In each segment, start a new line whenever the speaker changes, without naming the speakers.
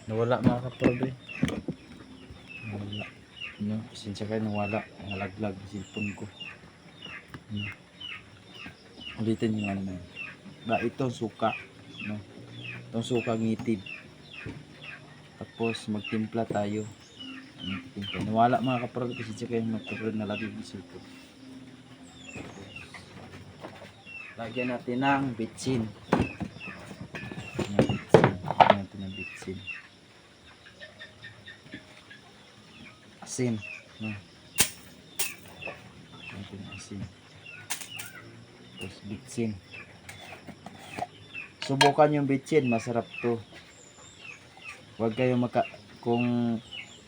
Nawala mga kaprod eh. Nawala. No, pasensya kayo, nawala. Nalaglag yung cellphone ko. Ulitin yung ano na yun. Ba, ito suka. No? Itong suka ngitid. Tapos magtimpla tayo. Magtimpla. Nawala mga kaprod. Pasensya kayo mga kaprod, nalaglag yung cellphone. Lagyan natin ng bitsin. Lagyan natin ng bitsin. Asin. No? Natin asin. Tapos bitsin. Subukan yung bitsin, masarap to. Huwag kayo kung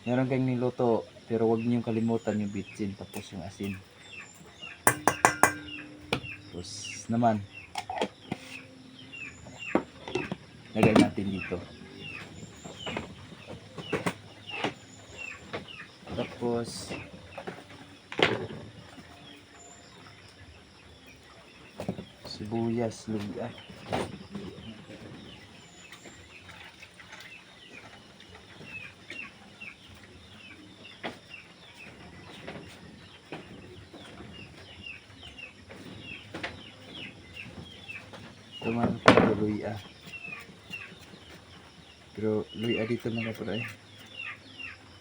meron kayong niluto, pero huwag niyo kalimutan yung bitsin tapos yung asin. Tapos naman lagay natin dito. Tapos sibuyas, luya. Ito mga kapatid, luya. Pero luya dito mga kapatid,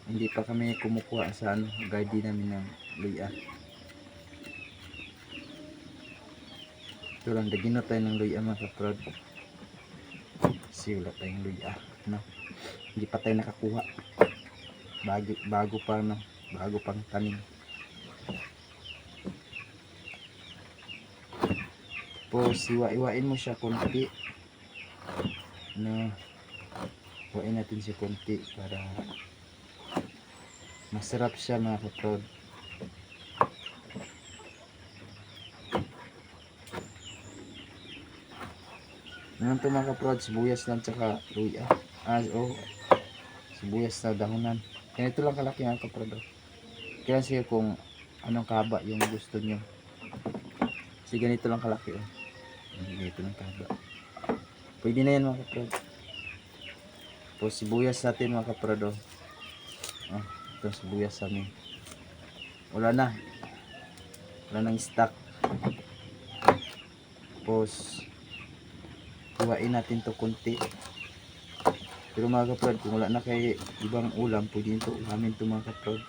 hindi pa kami kumukuha sa guide namin ng luya. Ito lang, dagino tayo ng luya mga kapatid. Kasi wala tayong luya, no? Hindi pa tayo nakakuha. Bago pang tanim. Tapos iwa-iwain mo siya konti. No, iwain natin siya konti para masarap siya mga kaprod. Naman ito mga kaprod, sibuyas lang tsaka luya. Sibuyas na dahonan. Ganito lang kalaki mga kaprod. Kaya siya kung anong kaba yung gusto nyo. Kasi ganito lang kalaki. Ganito lang kaba. Pwede na yan mga kaprod. Tapos sibuyas natin mga kaprod. Ito sibuyas namin. Wala nang stock. Tapos iwain natin to konti. Pero mga kaprod, kung wala na kay ibang ulam, pwede nito ulamin to mga kaprod.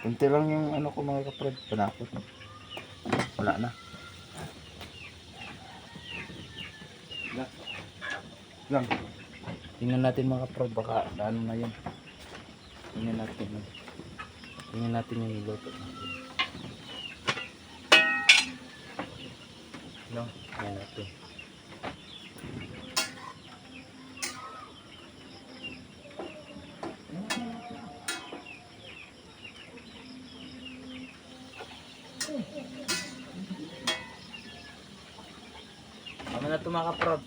Konti lang yung ano ko mga kaprod, panakot. Wala na. Lang. Tingnan natin mga kaprod, baka ano na yun. Tingnan natin yung niluto natin. No, tingnan natin. Tama na ito mga kaprod.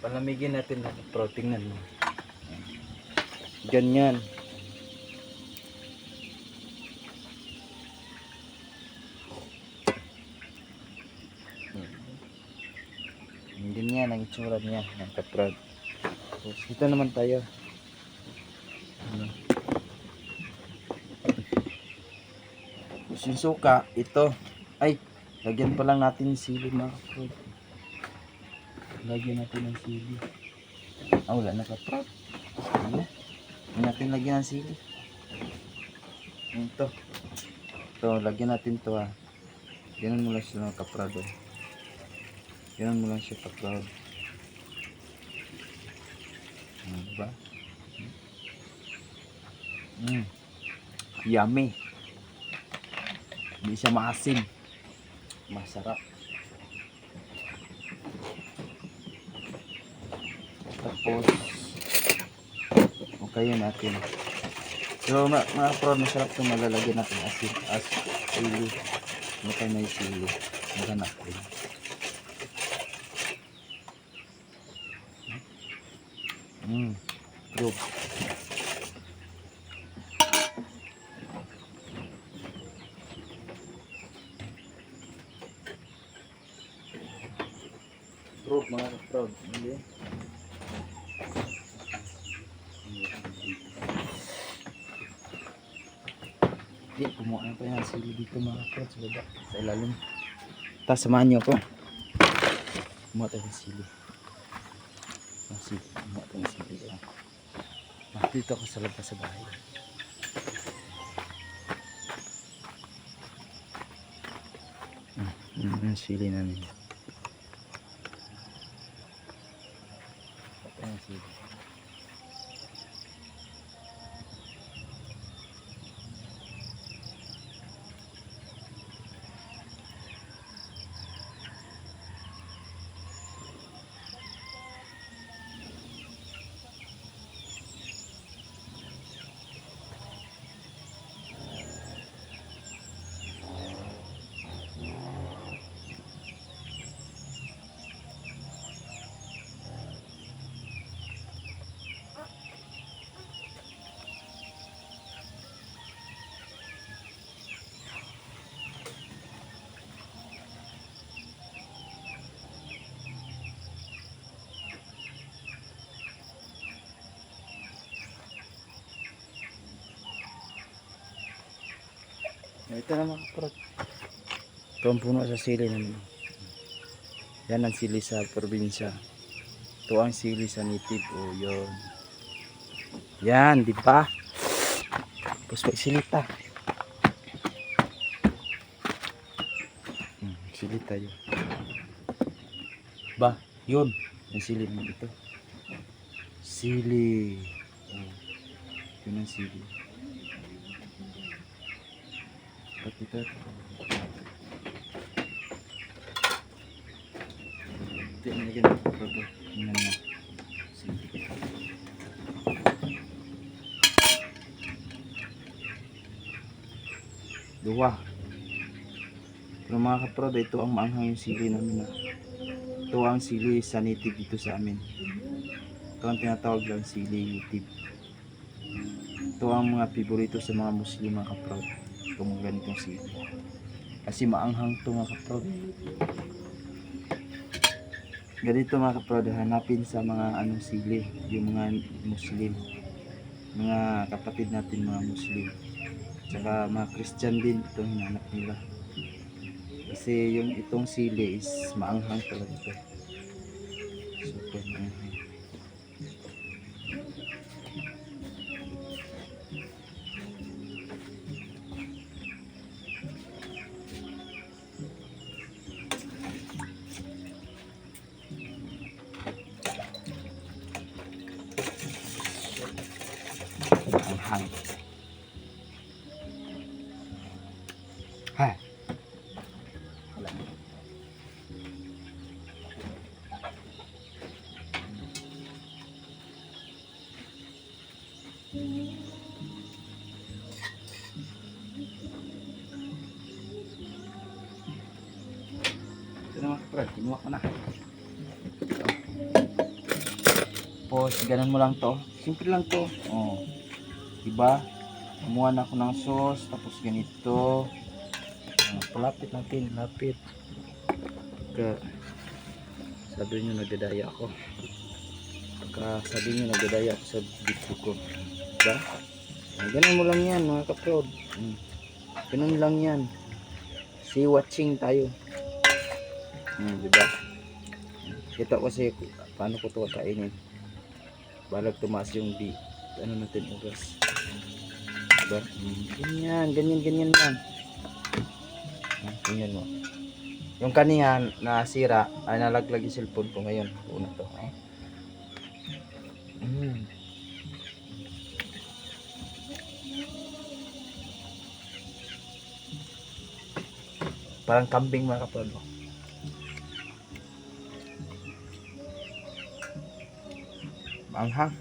Palamigin natin mga kaprod. Tingnan mo. Ganyan. Ganyan ang itsura niya mga kaprod. Tapos ito naman tayo. Tapos yung suka, ito. Ay, lagyan pa lang natin yung sili mga kaprod. Lagyan natin ng sili. Wala na kaprod. Hindi natin lagyan ng sili. Ito. Lagyan natin to Ganun mo lang siya mga kaprod. Ganun mo lang siya kaprod. Diba? Yummy. Hindi siya maasim. Masarap. Tapos okay natin. So mga prod, masarap ito, malalagyan natin sili. May sili. Maghanap ko. Group. Group mga ka-proud. Hindi. Hindi, kumuha na pa yan sili dito mga ka-proud sa baba. Sa ilalim. Tapos samahan niyo ako. Kumuha tayo ng sili. Kumuha tayo ng sili. Dito ako sa labas sa bahay. Ang sili namin. Ang sili. Ito na mga ka-proud. Ito ang puno sa sili namin. Yan ang sili sa probinsya. Ito ang sili sa native. O yun. Yan, di ba? Tapos silita. Silita yun. Ba, yun. Ang sili naman ito. Sili. Oh, yun ang sili. Pati ito. Ito na ganyan. Ito. Tingnan mo. Sili. Dua. Pero mga ka-proud, ito ang maanghang yung sili namin. Ito ang sili sa native dito sa amin. Ito ang tinatawag lang sili native. Ito ang mga favorito sa mga Muslim mga ka-proud. Itong ganitong sili. Kasi maanghang ito mga ka-proud. Ganito mga ka-proud, hanapin sa mga sili, yung mga Muslim. Mga kapatid natin mga Muslim. Tsaka mga Christian din itong hinanap nila. Kasi yung itong sili is maanghang talaga ito. Super maanghang. Maanghang. Hai. Ito na mga kapatid, kinuha ko na. Tapos ganun mo lang to. Simple lang to. Oh. Diba? Kumuha na ako ng sauce, tapos ganito. Palapit natin, lapit. Pagka sabi nyo nagdadaya ako. Pagka sabi nyo nagdadaya ako sa video ko. Diba? Ganun mo lang yan mga ka-proud. Ganun lang yan. See watching tayo. Diba? Kita ko kasi paano ko ito kainin. Balag tumaas yung natin oras. Diba? Ganyan lang. Tingnan mo. Yung kaniya nasira, ay nalaglag yung cellphone ko ngayon. Una to. Parang kambing mga kapatid. Maanghang.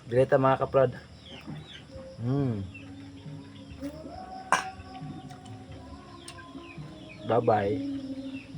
Direta mga kaprod. Bye bye.